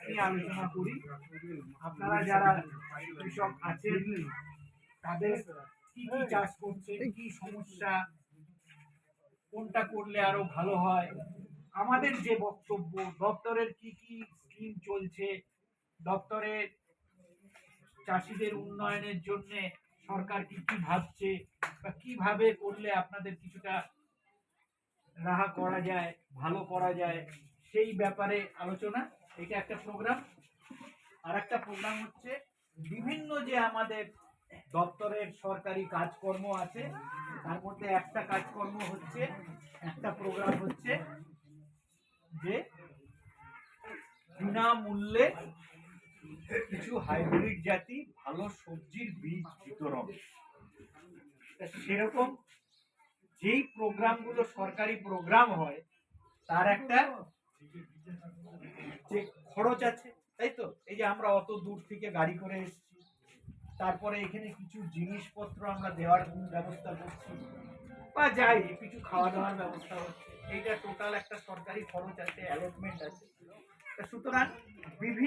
নিয়ে আলোচনা করি। আপনারা যারা কৃষক আছেন তাদের কি কি চাষ করছে, কি সমস্যা, কোনটা করলে আরো ভালো হয়, আমাদের যে বক্তব্য, দপ্তরের কি কি স্কিম চলছে, দপ্তরের চাষিদের উন্নয়নের জন্য সরকার কি কি ভাবছে, বা কিভাবে করলে আপনাদের কিছুটা রাহা করা যায়, ভালো করা যায়, সেই ব্যাপারে আলোচনা। এটা একটা প্রোগ্রাম। আর একটা প্রোগ্রাম হচ্ছে বিভিন্ন যে আমাদের দপ্তরের সরকারি কাজকর্ম আছে, তার মধ্যে একটা কাজকর্ম হচ্ছে, একটা প্রোগ্রাম হচ্ছে যে বিনামূল্যে কিছু হাইব্রিড জাতি ভালো সবজির বীজ বিতরণ। সেরকম যেই প্রোগ্রামগুলো সরকারি প্রোগ্রাম হয় তার একটা যে খরচ আছে, তাই তো? এই যে আমরা অত দূর থেকে গাড়ি করে এসেছি, তারপরে এখানে কিছু জিনিসপত্র আমরা দেওয়ার ব্যবস্থা করছি, বা যাই কিছু খাওয়া দাওয়ার ব্যবস্থা হচ্ছে, এইটা টোটাল একটা সরকারি খরচ আছে, অ্যালটমেন্ট আছে। সুতরাং বিভিন্ন